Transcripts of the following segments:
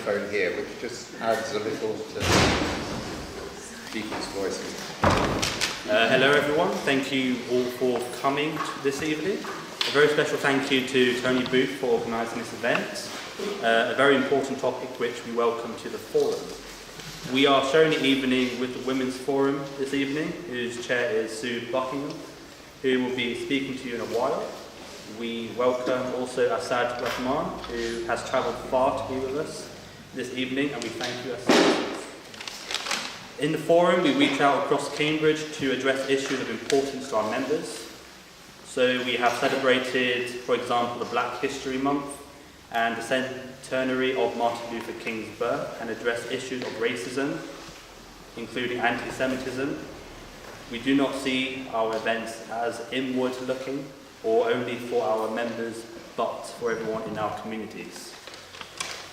microphone here, which just adds a little to people's voices. Hello everyone, thank you all for coming this evening. A very special thank you to Tony Booth for organising this event. A very important topic which we welcome to the forum. We are sharing the evening with the Women's Forum this evening, whose chair is Sue Buckingham, who will be speaking to you in a while. We welcome also Asad Rahman, who has travelled far to be with us this evening, and we thank you, Asad. In the forum, we reach out across Cambridge to address issues of importance to our members. So we have celebrated, for example, the Black History Month and the centenary of Martin Luther King's birth, and address issues of racism, including anti-Semitism. We do not see our events as inward-looking or only for our members, but for everyone in our communities.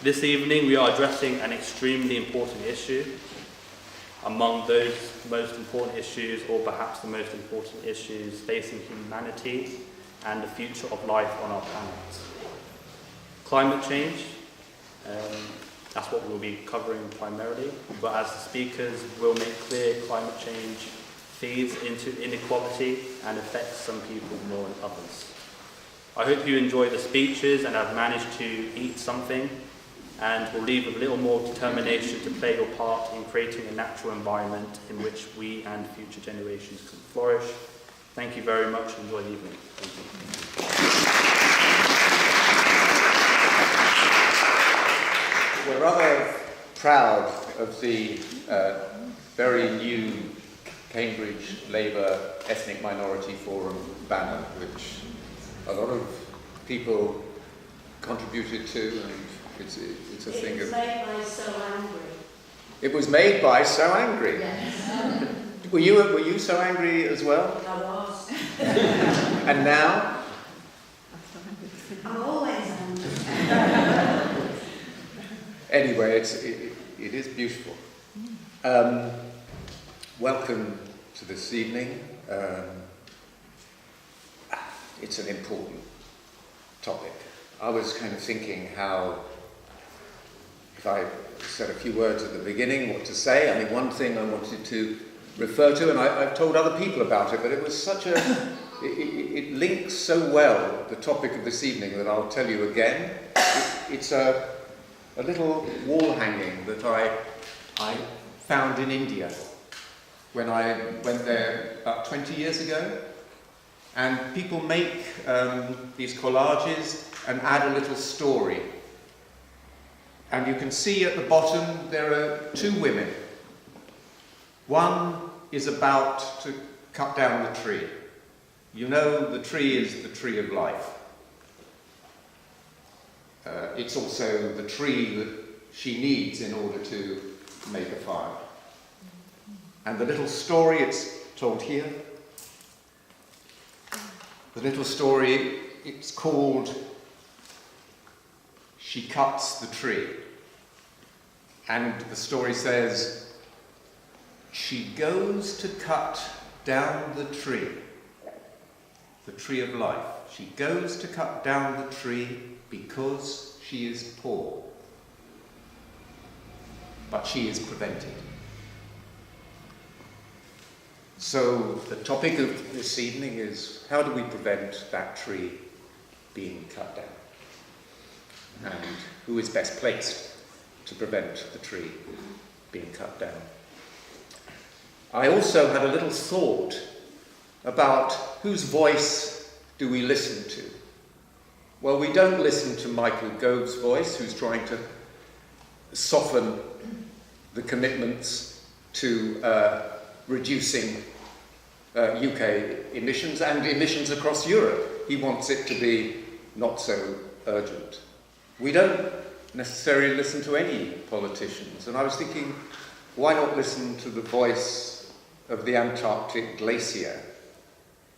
This evening, we are addressing an extremely important issue. Among those most important issues, or perhaps the most important issues facing humanity and the future of life on our planet. Climate change, that's what we'll be covering primarily, but as the speakers will make clear, climate change feeds into inequality and affects some people more than others. I hope you enjoy the speeches and have managed to eat something, and will leave with a little more determination to play your part in creating a natural environment in which we and future generations can flourish. Thank you very much. Enjoy the evening. Thank you. We're rather proud of the very new Cambridge Labour Ethnic Minority Forum banner, which a lot of people contributed to, and it's a thing of... It was made by So Angry. It was made by So Angry? Yes. Were you so angry as well? I was. And now? I'm always angry. Anyway, it is beautiful. Welcome to this evening. It's an important topic. I was kind of thinking how, if I said a few words at the beginning, what to say. I mean, one thing I wanted to refer to, and I've told other people about it, but it was such a, it links so well, the topic of this evening, that I'll tell you again. It's a little wall hanging that I found in India when I went there about 20 years ago. And people make these collages and add a little story. And you can see at the bottom there are two women. One is about to cut down the tree. You know, the tree is the tree of life. It's also the tree that she needs in order to make a fire. And the little story, it's told here. The little story, it's called She Cuts the Tree. And the story says, she goes to cut down the tree of life. She goes to cut down the tree because she is poor. But she is prevented. So the topic of this evening is, how do we prevent that tree being cut down? And who is best placed to prevent the tree being cut down? I also had a little thought about whose voice do we listen to? Well, we don't listen to Michael Gove's voice, who's trying to soften the commitments to reducing UK emissions and emissions across Europe. He wants it to be not so urgent. We don't necessarily listen to any politicians, and I was thinking, why not listen to the voice of the Antarctic glacier,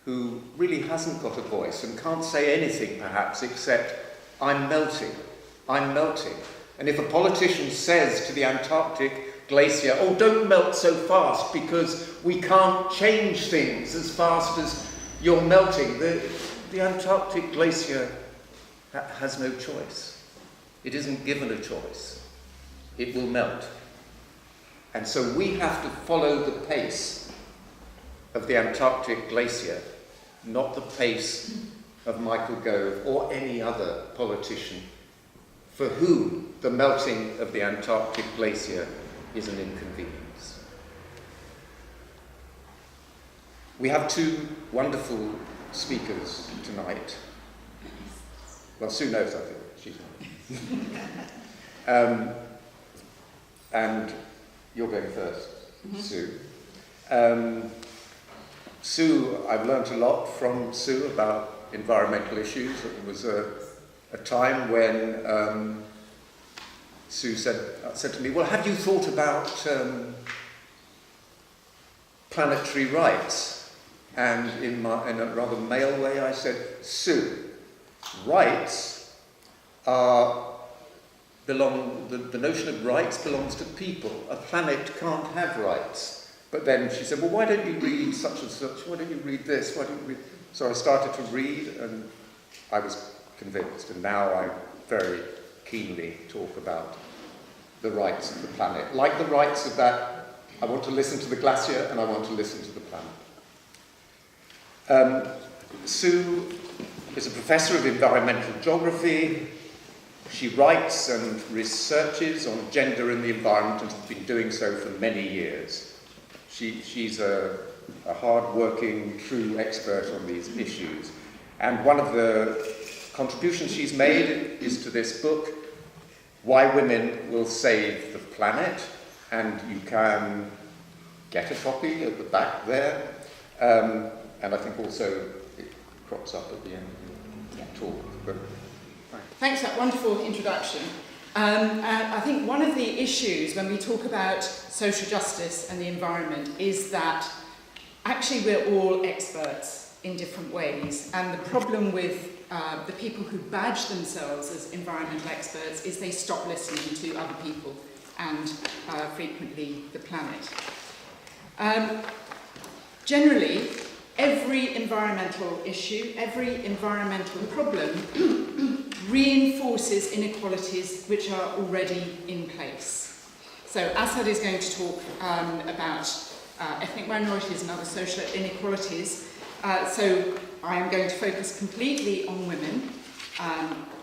who really hasn't got a voice and can't say anything perhaps except, I'm melting, I'm melting. And if a politician says to the Antarctic glacier, oh, don't melt so fast because we can't change things as fast as you're melting, the Antarctic glacier has no choice. It isn't given a choice. it will melt. And so we have to follow the pace of the Antarctic glacier, not the pace of Michael Gove or any other politician for whom the melting of the Antarctic glacier is an inconvenience. We have two wonderful speakers tonight. Well, Sue knows, I think. She's not. And you're going first, Sue. Sue, I've learnt a lot from Sue about environmental issues. It was a time when Sue said to me, well, have you thought about planetary rights? And in a rather male way, I said, Sue, rights the notion of rights belongs to people. A planet can't have rights. But then she said, well, why don't you read such and such? Why don't you read this? Why don't you read? So I started to read, and I was convinced. And now I very keenly talk about the rights of the planet. Like the rights of that, I want to listen to the glacier and I want to listen to the planet. Sue is a professor of environmental geography. She writes and researches on gender in the environment and has been doing so for many years. She's a hard-working, true expert on these issues. And one of the contributions she's made is to this book, Why Women Will Save the Planet. And you can get a copy at the back there. And I think also it crops up at the end of the talk. But, thanks for that wonderful introduction. And I think one of the issues when we talk about social justice and the environment is that actually we're all experts in different ways. And the problem with the people who badge themselves as environmental experts is they stop listening to other people and frequently the planet. Generally, every environmental issue, every environmental problem reinforces inequalities which are already in place. So Asad is going to talk about ethnic minorities and other social inequalities. So I am going to focus completely on women.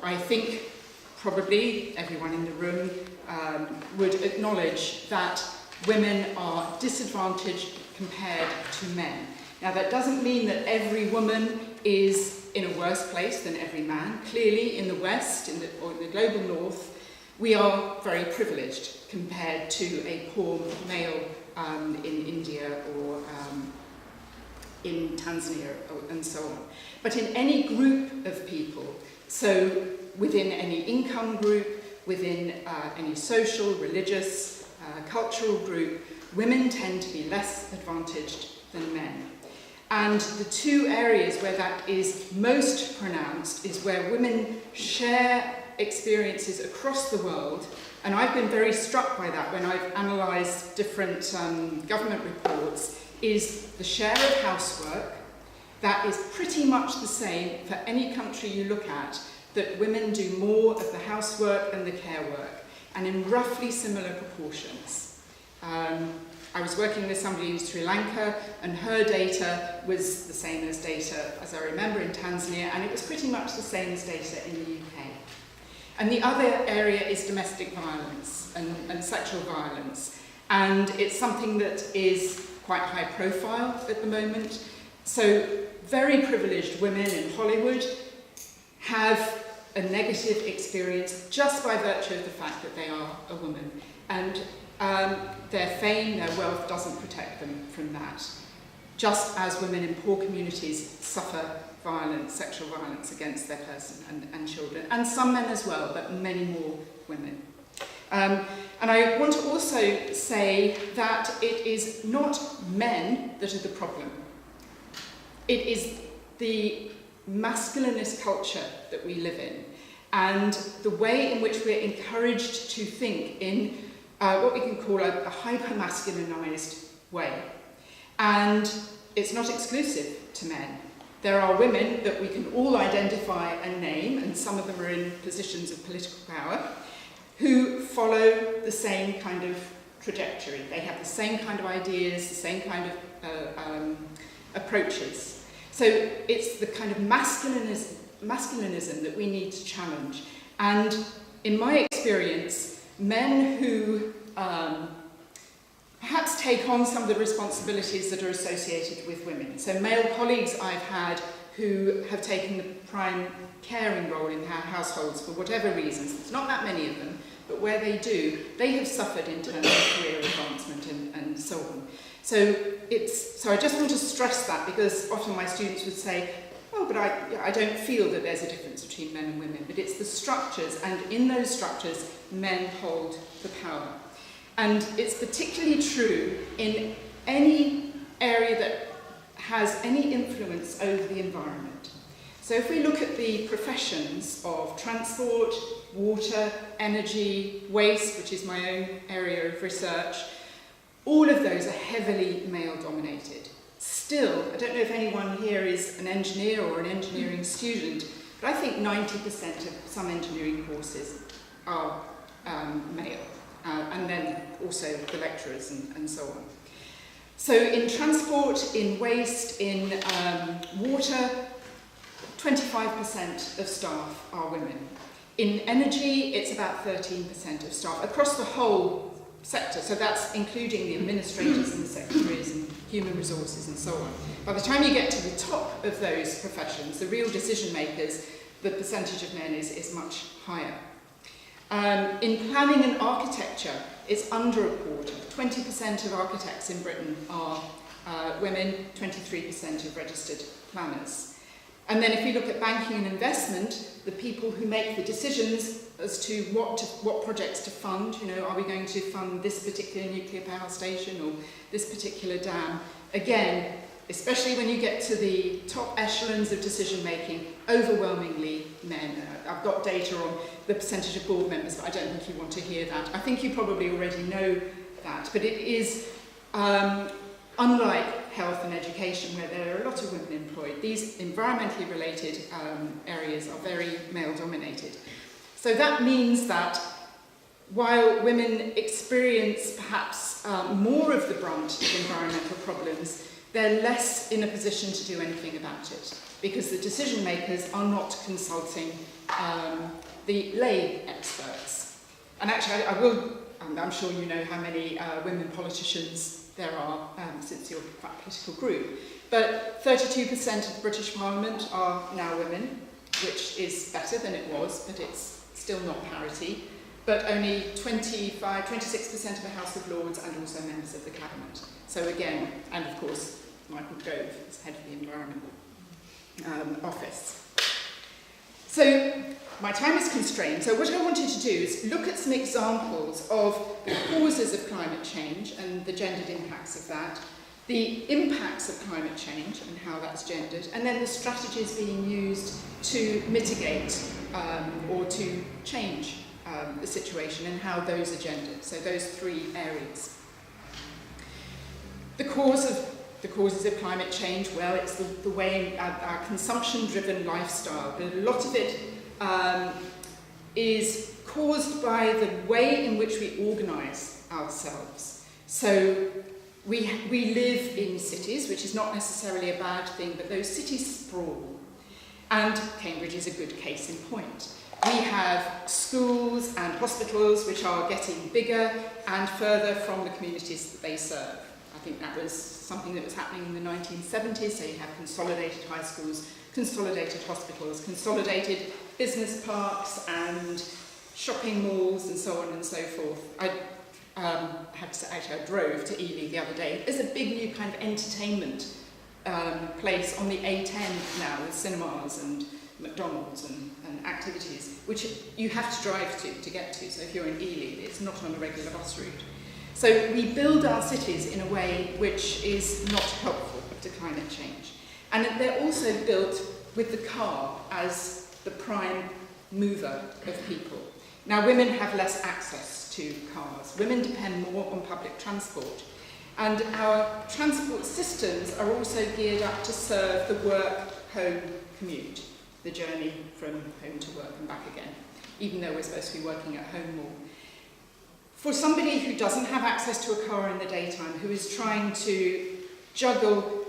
I think probably everyone in the room would acknowledge that women are disadvantaged compared to men. Now that doesn't mean that every woman is in a worse place than every man. Clearly in the West or in the global North, we are very privileged compared to a poor male in India or in Tanzania and so on. But in any group of people, so within any income group, within any social, religious, cultural group, women tend to be less advantaged than men. And the two areas where that is most pronounced is where women share experiences across the world. And I've been very struck by that when I've analysed different government reports, is the share of housework that is pretty much the same for any country you look at, that women do more of the housework and the care work, and in roughly similar proportions. I was working with somebody in Sri Lanka, and her data was the same as data, as I remember, in Tanzania, and it was pretty much the same as data in the UK. And the other area is domestic violence and sexual violence. And it's something that is quite high profile at the moment. So very privileged women in Hollywood have a negative experience just by virtue of the fact that they are a woman. And their fame, their wealth doesn't protect them from that. Just as women in poor communities suffer violence, sexual violence against their person and children, and some men as well, but many more women. And I want to also say that it is not men that are the problem. It is the masculinist culture that we live in, and the way in which we're encouraged to think in what we can call a hyper-masculinized way. And it's not exclusive to men. There are women that we can all identify and name, and some of them are in positions of political power, who follow the same kind of trajectory. They have the same kind of ideas, the same kind of approaches. So it's the kind of masculinism that we need to challenge. And in my experience, men who perhaps take on some of the responsibilities that are associated with women. So male colleagues I've had who have taken the prime caring role in their households for whatever reasons. There's not that many of them, but where they do, they have suffered in terms of career advancement and so on. So I just want to stress that, because often my students would say, oh, but I don't feel that there's a difference between men and women. But it's the structures, and in those structures, men hold the power. And it's particularly true in any area that has any influence over the environment. So if we look at the professions of transport, water, energy, waste, which is my own area of research, all of those are heavily male-dominated. Still, I don't know if anyone here is an engineer or an engineering student, but I think 90% of some engineering courses are male, and then also the lecturers and so on. So in transport, in waste, in water, 25% of staff are women. In energy, it's about 13% of staff across the whole sector. So that's including the administrators and the secretaries and human resources and so on. By the time you get to the top of those professions, the real decision makers, the percentage of men is much higher. In planning and architecture, it's under a quarter. 20% of architects in Britain are women, 23% of registered planners. And then if you look at banking and investment, the people who make the decisions as to what projects to fund, are we going to fund this particular nuclear power station or this particular dam? Again, especially when you get to the top echelons of decision making, overwhelmingly men. I've got data on the percentage of board members, but I don't think you want to hear that. I think you probably already know that, but it is unlike health and education, where there are a lot of women employed. These environmentally related areas are very male-dominated. So that means that while women experience perhaps more of the brunt of environmental problems, they're less in a position to do anything about it, because the decision makers are not consulting the lay experts. And actually, I'm sure you know how many women politicians there are since you're a political group. But 32% of the British Parliament are now women, which is better than it was, but it's still not parity. But only 26% of the House of Lords and also members of the Cabinet. So again, and of course, Michael Gove is head of the Environment Office. So my time is constrained, so what I wanted to do is look at some examples of the causes of climate change and the gendered impacts of that, the impacts of climate change and how that's gendered, and then the strategies being used to mitigate or to change the situation and how those are gendered. So those three areas. The causes of climate change, well, it's the way our consumption-driven lifestyle, but a lot of it is caused by the way in which we organise ourselves. So we live in cities, which is not necessarily a bad thing, but those cities sprawl. And Cambridge is a good case in point. We have schools and hospitals which are getting bigger and further from the communities that they serve. I think that was something that was happening in the 1970s, so you have consolidated high schools, consolidated hospitals, consolidated business parks and shopping malls and so on and so forth. I drove to Ely the other day. There's a big new kind of entertainment place on the A10 now with cinemas and McDonald's and activities, which you have to drive to get to. So if you're in Ely, it's not on a regular bus route. So we build our cities in a way which is not helpful to climate change. And they're also built with the car as the prime mover of people. Now, women have less access to cars. Women depend more on public transport. And our transport systems are also geared up to serve the work-home commute, the journey from home to work and back again, even though we're supposed to be working at home more. For somebody who doesn't have access to a car in the daytime, who is trying to juggle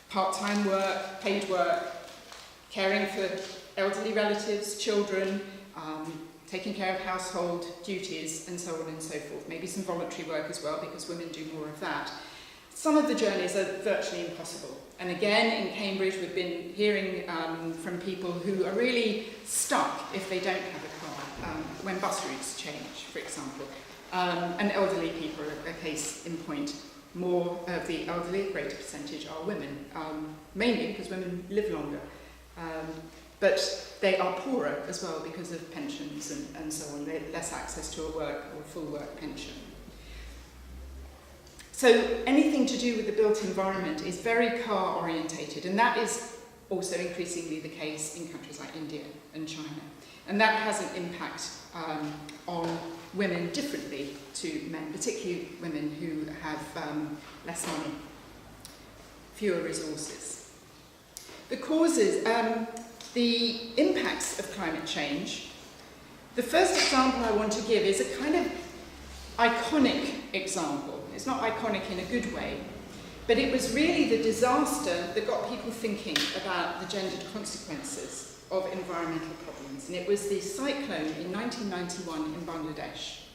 part-time work, paid work, caring for elderly relatives, children, taking care of household duties, and so on and so forth. Maybe some voluntary work as well, because women do more of that. Some of the journeys are virtually impossible. And again, in Cambridge, we've been hearing from people who are really stuck if they don't have a car, when bus routes change, for example. And elderly people are a case in point. More of the elderly, a greater percentage, are women, mainly because women live longer. But they are poorer as well because of pensions and so on. They have less access to a work or full work pension. So anything to do with the built environment is very car orientated, and that is also increasingly the case in countries like India and China. And that has an impact on women differently to men, particularly women who have less money, fewer resources. The causes, the impacts of climate change. The first example I want to give is a kind of iconic example. It's not iconic in a good way, but it was really the disaster that got people thinking about the gendered consequences of environmental problems. And it was the cyclone in 1991 in Bangladesh,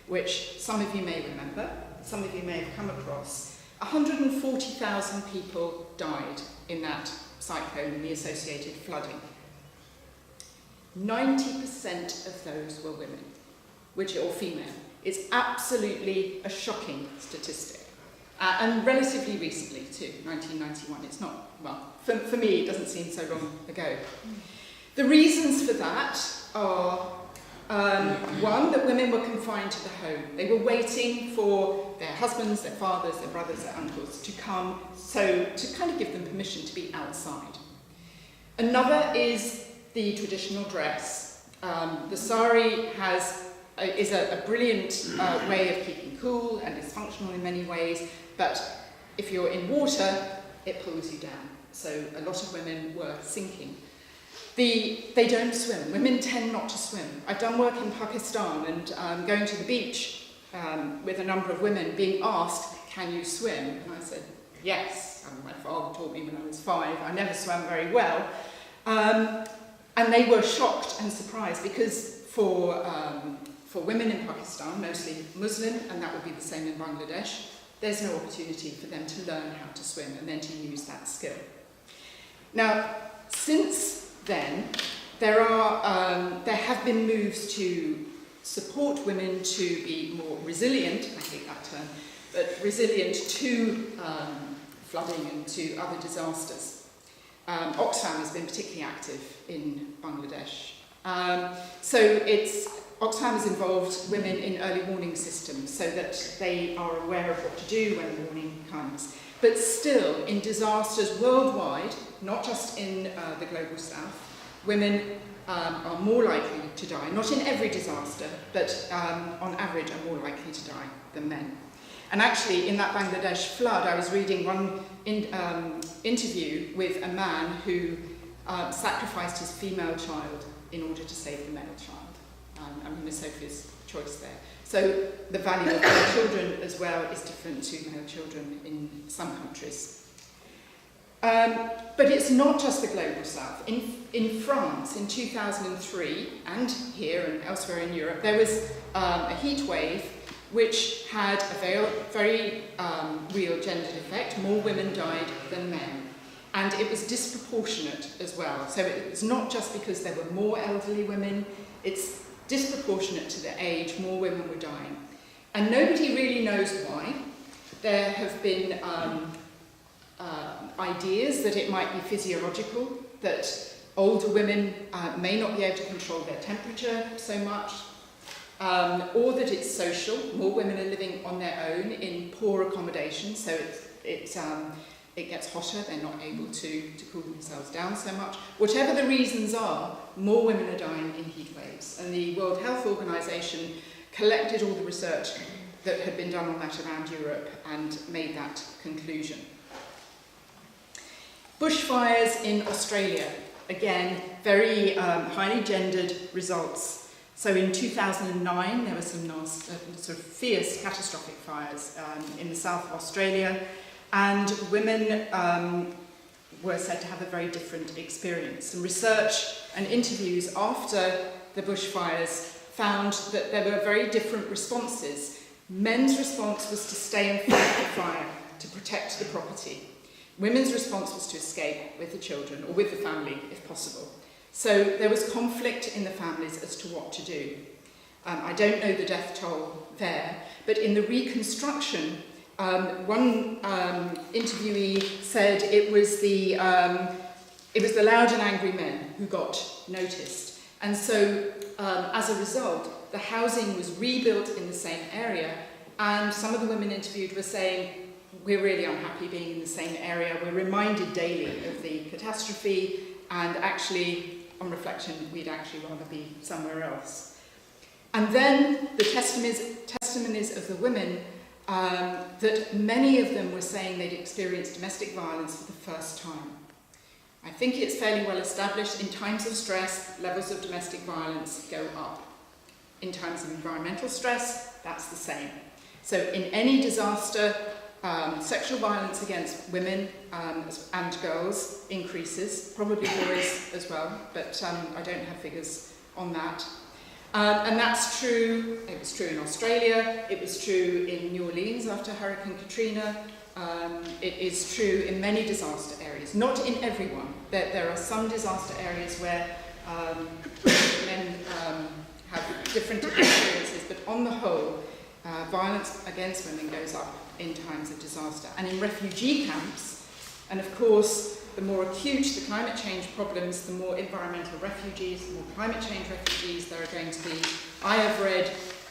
which some of you may remember, some of you may have come across. 140,000 people died in that cyclone and the associated flooding. 90% of those were women, or female. It's absolutely a shocking statistic. And relatively recently too, 1991. It's not, well, for me it doesn't seem so long ago. The reasons for that are, one, that women were confined to the home. They were waiting for their husbands, their fathers, their brothers, their uncles to come, so to kind of give them permission to be outside. Another is the traditional dress. The sari is a brilliant way of keeping cool and is functional in many ways, but if you're in water, it pulls you down. So a lot of women were sinking. They don't swim. Women tend not to swim. I've done work in Pakistan and going to the beach with a number of women being asked, can you swim? And I said, yes. And my father taught me when I was 5. I never swam very well. And they were shocked and surprised because for women in Pakistan, mostly Muslim, and that would be the same in Bangladesh, there's no opportunity for them to learn how to swim and then to use that skill. Now, since then, there have been moves to support women to be more resilient, I hate that term, but resilient to flooding and to other disasters. Oxfam has been particularly active in Bangladesh. Oxfam has involved women in early warning systems so that they are aware of what to do when the warning comes. But still, in disasters worldwide, not just in the global south, women are more likely to die. Not in every disaster, but on average are more likely to die than men. And actually, in that Bangladesh flood, I was reading one interview with a man who sacrificed his female child in order to save the male child. I mean, Sophie's choice there. So the value of male children as well is different to male children in some countries. But it's not just the global south. In France, in 2003, and here and elsewhere in Europe, there was a heat wave which had a very real gendered effect. More women died than men. And it was disproportionate as well. So it's not just because there were more elderly women, it's disproportionate to the age, more women were dying. And nobody really knows why. There have been ideas that it might be physiological, that older women may not be able to control their temperature so much, or that it's social. More women are living on their own in poor accommodation, so it gets hotter, they're not able to cool themselves down so much. Whatever the reasons are, more women are dying in heat waves. And the World Health Organization collected all the research that had been done on that around Europe and made that conclusion. Bushfires in Australia, again, very highly gendered results. So in 2009, there were some sort of fierce, catastrophic fires in the south of Australia, and women were said to have a very different experience. And research and interviews after the bushfires found that there were very different responses. Men's response was to stay and fight the fire, to protect the property. Women's response was to escape with the children, or with the family, if possible. So there was conflict in the families as to what to do. I don't know the death toll there, but in the reconstruction, one interviewee said it was the loud and angry men who got noticed. And so, as a result, the housing was rebuilt in the same area, and some of the women interviewed were saying, we're really unhappy being in the same area, we're reminded daily of the catastrophe, and actually, on reflection, we'd actually rather be somewhere else. And then the testimonies of the women, that many of them were saying they'd experienced domestic violence for the first time. I think it's fairly well established in times of stress, levels of domestic violence go up. In times of environmental stress, that's the same. So in any disaster, sexual violence against women and girls increases, probably boys as well, but I don't have figures on that. And that's true, it was true in Australia, it was true in New Orleans after Hurricane Katrina, it is true in many disaster areas, not in everyone. There are some disaster areas where men have different experiences, but on the whole, violence against women goes up in times of disaster. And in refugee camps, and of course, the more acute the climate change problems, the more environmental refugees, the more climate change refugees there are going to be. I have read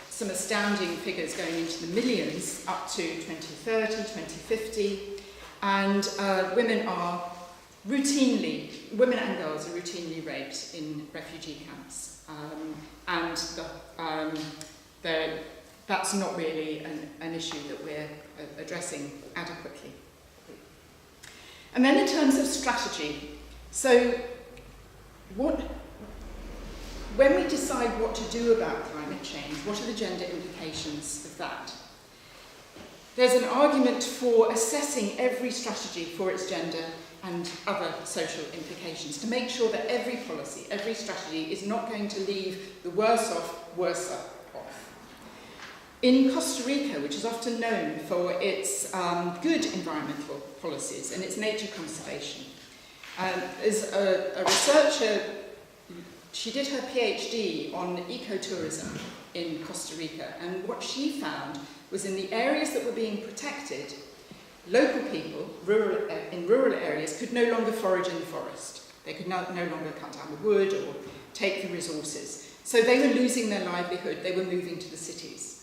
some astounding figures going into the millions up to 2030, 2050, and women and girls are routinely raped in refugee camps. That's not really an issue that we're addressing adequately. And then in terms of strategy, so when we decide what to do about climate change, what are the gender implications of that? There's an argument for assessing every strategy for its gender and other social implications to make sure that every policy, every strategy is not going to leave the worse off worse off. In Costa Rica, which is often known for its good environmental policies and its nature conservation, is a researcher. She did her PhD on ecotourism in Costa Rica, and what she found was in the areas that were being protected, local people in rural areas could no longer forage in the forest. They could no longer cut down the wood or take the resources. So they were losing their livelihood, they were moving to the cities.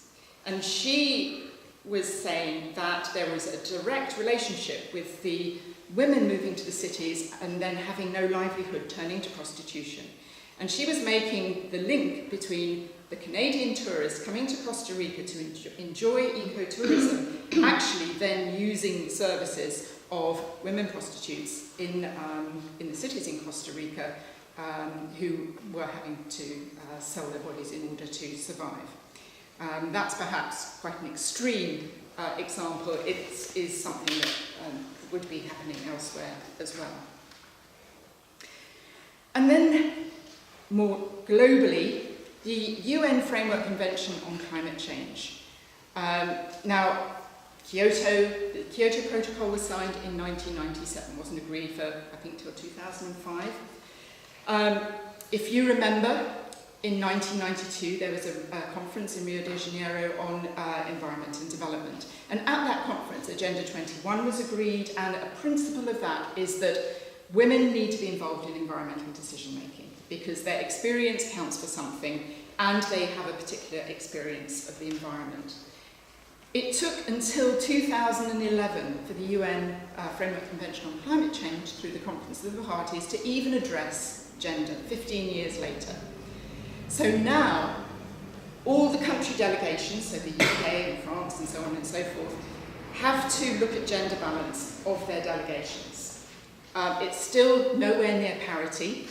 And she was saying that there was a direct relationship with the women moving to the cities and then having no livelihood, turning to prostitution. And she was making the link between the Canadian tourists coming to Costa Rica to enjoy ecotourism, actually then using the services of women prostitutes in the cities in Costa Rica, who were having to sell their bodies in order to survive. That's perhaps quite an extreme example. It is something that would be happening elsewhere as well. And then, more globally, the UN Framework Convention on Climate Change. Now, the Kyoto Protocol was signed in 1997, wasn't agreed for, I think, till 2005. If you remember, in 1992, there was a conference in Rio de Janeiro on environment and development. And at that conference, Agenda 21 was agreed, and a principle of that is that women need to be involved in environmental decision-making because their experience counts for something, and they have a particular experience of the environment. It took until 2011 for the UN Framework Convention on Climate Change, through the Conference of the Parties, to even address gender, 15 years later. So now, all the country delegations, so the UK and France and so on and so forth, have to look at gender balance of their delegations. It's still nowhere near parity,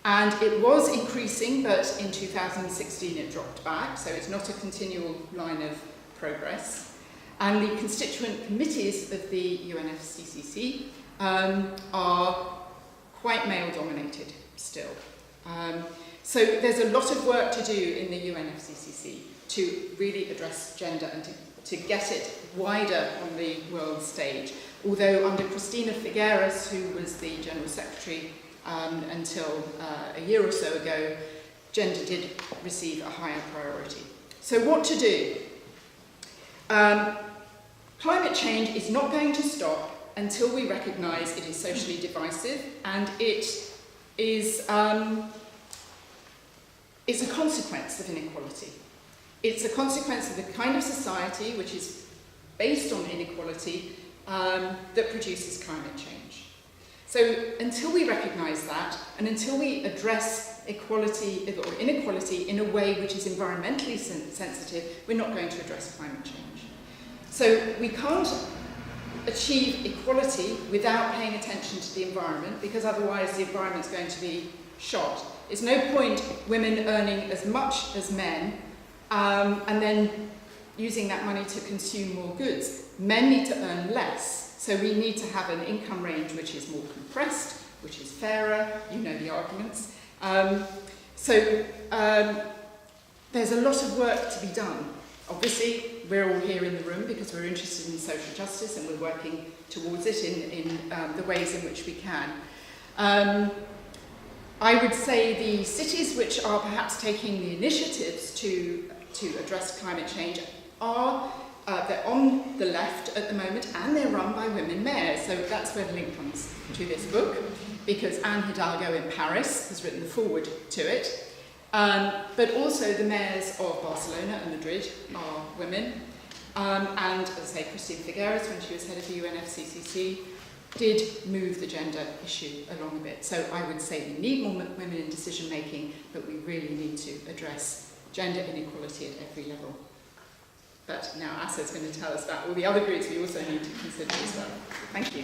And it was increasing, but in 2016 it dropped back, so it's not a continual line of progress. And the constituent committees of the UNFCCC are quite male-dominated still. So there's a lot of work to do in the UNFCCC to really address gender and to get it wider on the world stage. Although under Cristina Figueres, who was the General Secretary until a year or so ago, gender did receive a higher priority. So what to do? Climate change is not going to stop until we recognise it is socially divisive, and it is it's a consequence of inequality. It's a consequence of the kind of society which is based on inequality that produces climate change. So until we recognise that, and until we address equality or inequality in a way which is environmentally sensitive, we're not going to address climate change. So we can't achieve equality without paying attention to the environment, because otherwise the environment's going to be shot. It's no point women earning as much as men and then using that money to consume more goods. Men need to earn less, so we need to have an income range which is more compressed, which is fairer. You know the arguments. There's a lot of work to be done. Obviously, we're all here in the room because we're interested in social justice and we're working towards it in the ways in which we can. I would say the cities which are perhaps taking the initiatives to address climate change are they're on the left at the moment, and they're run by women mayors. So that's where the link comes to this book, because Anne Hidalgo in Paris has written the foreword to it. But also the mayors of Barcelona and Madrid are women. And as I say, Cristina Figueres, when she was head of the UNFCCC, did move the gender issue along a bit. So I would say we need more women in decision making, but we really need to address gender inequality at every level. But now Asa's going to tell us about all the other groups we also need to consider as well. Thank you.